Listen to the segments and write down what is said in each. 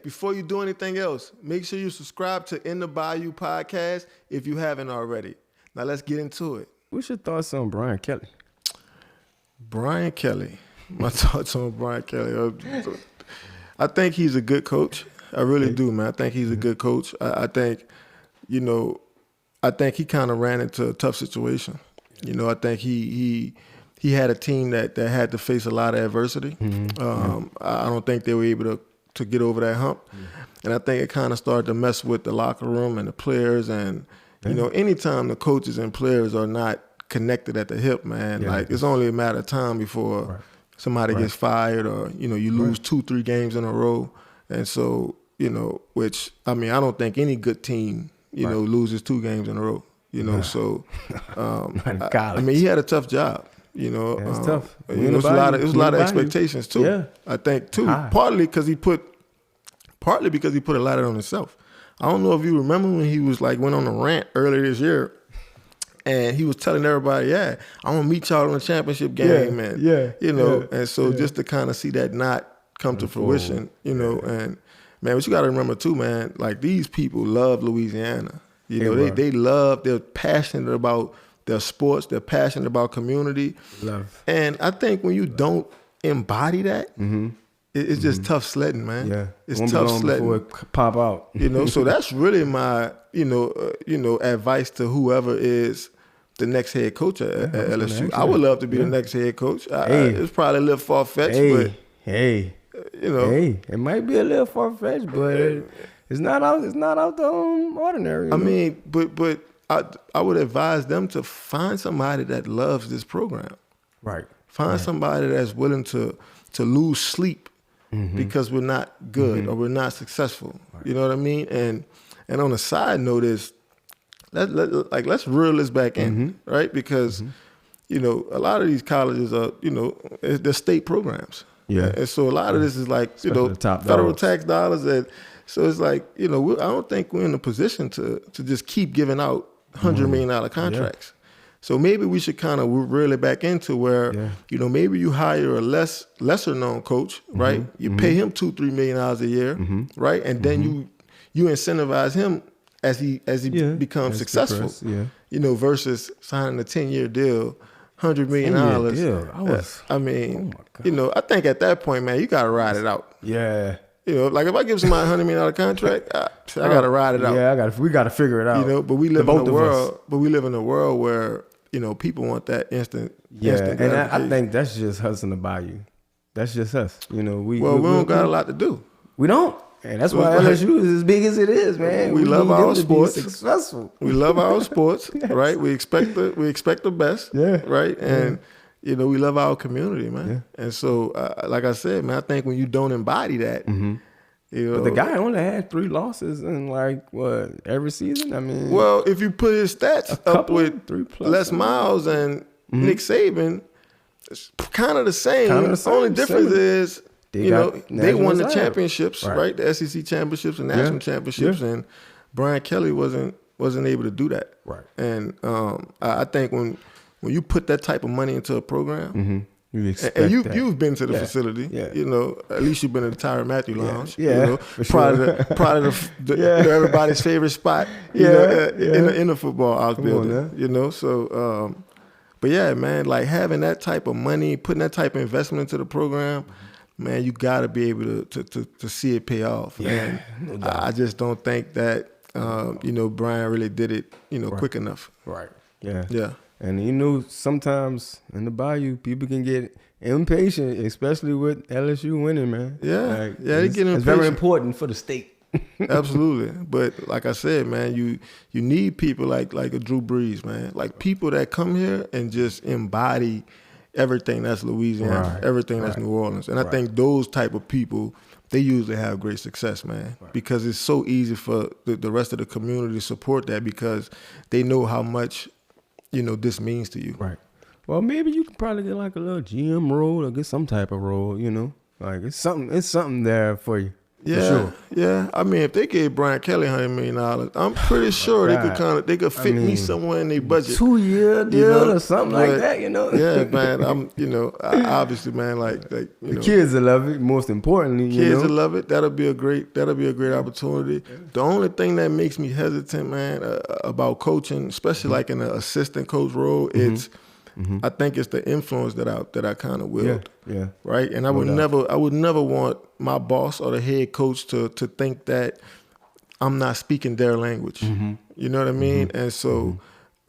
before you do anything else, make sure you subscribe to In the Bayou podcast if you haven't already. Now let's get into it. What's your thoughts on Brian Kelly? Brian Kelly. My thoughts on Brian Kelly. I think he's a good coach. I really do, man. I think he's a good coach. I think, I think he kind of ran into a tough situation. I think he had a team that had to face a lot of adversity. I don't think they were able to get over that hump. And I think it kind of started to mess with the locker room and the players. And, anytime the coaches and players are not connected at the hip, man, like it's only a matter of time before somebody gets fired or, you lose 2-3 games in a row. And so, which, I don't think any good team, loses 2 games in a row, so, he had a tough job, it's tough. It was a lot of expectations too. Yeah. I think too, partly because he put a lot of it on himself. I don't know if you remember when he was went on a rant earlier this year and he was telling everybody, I'm going to meet y'all in the championship game. And so just to kind of see that not come to fruition, and man, what you got to remember too, man, these people love Louisiana. They love, they're passionate about their sports, they're passionate about community. Love. And I think when you don't embody that, it's just tough sledding, man. Yeah. It's tough sledding. Before it pop out. So that's really my, advice to whoever is the next head coach at LSU. I would love to be the next head coach. It's probably a little far-fetched, but it might be a little far-fetched, but it's not out the ordinary. But I would advise them to find somebody that loves this program. Right. Find somebody that's willing to lose sleep because we're not good or we're not successful. Right. You know what I mean? And on a side note is, let's reel this back in, right? Because, a lot of these colleges are, they're state programs. Yeah. And so a lot of this is federal tax dollars. And so it's I don't think we're in a position to just keep giving out $100 million contracts. So maybe we should kind of reel it back into where, maybe you hire a lesser known coach, right? You pay him $2-3 million a year, right? And then you incentivize him as he becomes successful, versus signing a 10-year deal, $100 million. I think at that point, man, you got to ride it out. Yeah. If I give somebody $100 million contract, I got to ride it out. Yeah, we got to figure it out. But we live in a world where, people want that instant. And I think that's just us in the Bayou. That's just us. We don't got a lot to do. We don't. And that's why LSU is as big as it is, man. We love our sports. Successful. We love our sports, right? We expect the best, right? And we love our community, man. Yeah. And so, like I said, man, I think when you don't embody that, but the guy only had 3 losses in every season. Well, if you put his stats up with 3+ Les Miles and Nick Saban, it's kind of the same. The only difference is, they won the championships, right? The SEC championships and national championships, and Brian Kelly wasn't able to do that. Right. And I think when you put that type of money into a program, you expect and that. You've been to the facility, at least you've been to the Tyrann Mathieu Lounge, probably everybody's favorite spot, in the football outbuilding, So, but yeah, man, having that type of money, putting that type of investment into the program, man, you got to be able to see it pay off. Yeah, and I just don't think that Brian really did it, quick enough. Right. Yeah. Yeah. And sometimes in the Bayou, people can get impatient, especially with LSU winning, man. Yeah. They get impatient. It's very important for the state. Absolutely. But like I said, man, you need people like a Drew Brees, man. People that come here and just embody everything that's Louisiana, everything that's New Orleans. And I think those type of people, they usually have great success, man, because it's so easy for the rest of the community to support that because they know how much, this means to you. Right. Well, maybe you could probably get a little GM role or get some type of role, It's something there for you. Yeah, sure. yeah. I mean, if they gave Brian Kelly $100 million, I'm pretty sure they could fit me somewhere in their budget. 2-year deal or something like that, Yeah, man. Obviously, man, the kids will love it. Most importantly, kids will love it. That'll be a great opportunity. The only thing that makes me hesitant, man, about coaching, especially like in an assistant coach role, I think it's the influence that I kind of wield. Yeah. Right. And I would never want my boss or the head coach to think that I'm not speaking their language. You know what I mean? And so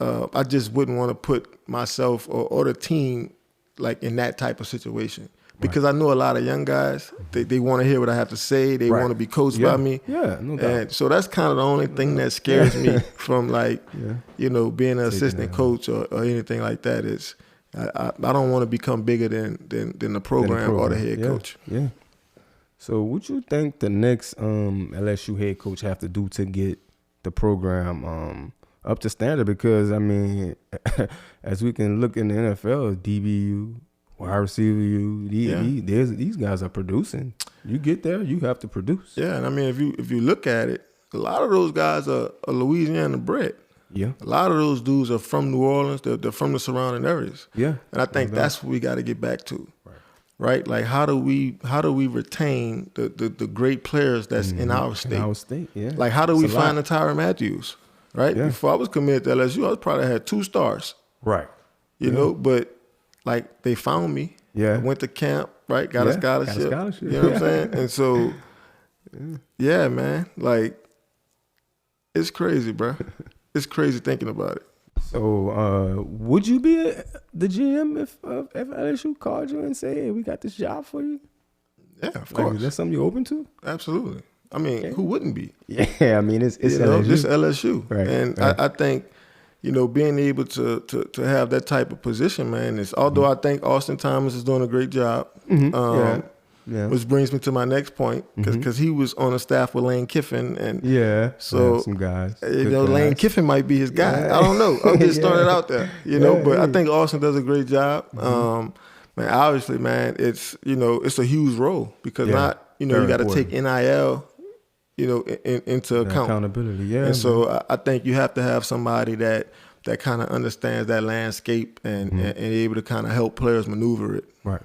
I just wouldn't want to put myself or the team like in that type of situation. Because I know a lot of young guys, they want to hear what I have to say. They want to be coached by me. Yeah, no doubt. And so that's kind of the only thing that scares me from being an assistant coach or anything like that is I don't want to become bigger than the program or the head coach. Yeah. So what you think the next LSU head coach have to do to get the program up to standard? Because, I mean, as we can look in the NFL, DBU, wide receiver, these guys are producing. You get there, you have to produce. Yeah, and I mean, if you look at it, a lot of those guys are Louisiana bred. Yeah, a lot of those dudes are from New Orleans. They're from the surrounding areas. Yeah, and I think that's what we got to get back to. Right? Like how do we retain the great players that's in our state? In our state, yeah. Like how do we find the Tyrann Mathieu? Right? Yeah. Before I was committed to LSU, I probably had 2 stars. Right. You know, but like they found me. Yeah. I went to camp, right? Got a scholarship. You know what I'm saying? And so, yeah, man, like it's crazy, bro. It's crazy thinking about it. So, would you be the GM if LSU called you and said, "Hey, we got this job for you"? Yeah, of course. Is that something you're open to? Absolutely. I mean, who wouldn't be? Yeah, I mean, it's LSU. It's LSU, right? And right. I think, being able to have that type of position, man, is although I think Austin Thomas is doing a great job. Yeah. Which brings me to my next point, because he was on a staff with Lane Kiffin, and so some guys, Lane Kiffin might be his guy. I don't know. I'm just throwing it out there, But I think Austin does a great job. Man, obviously, man, it's it's a huge role because you got to take NIL, into account. Accountability, yeah. And so I think you have to have somebody that kind of understands that landscape and able to kind of help players maneuver it. Right.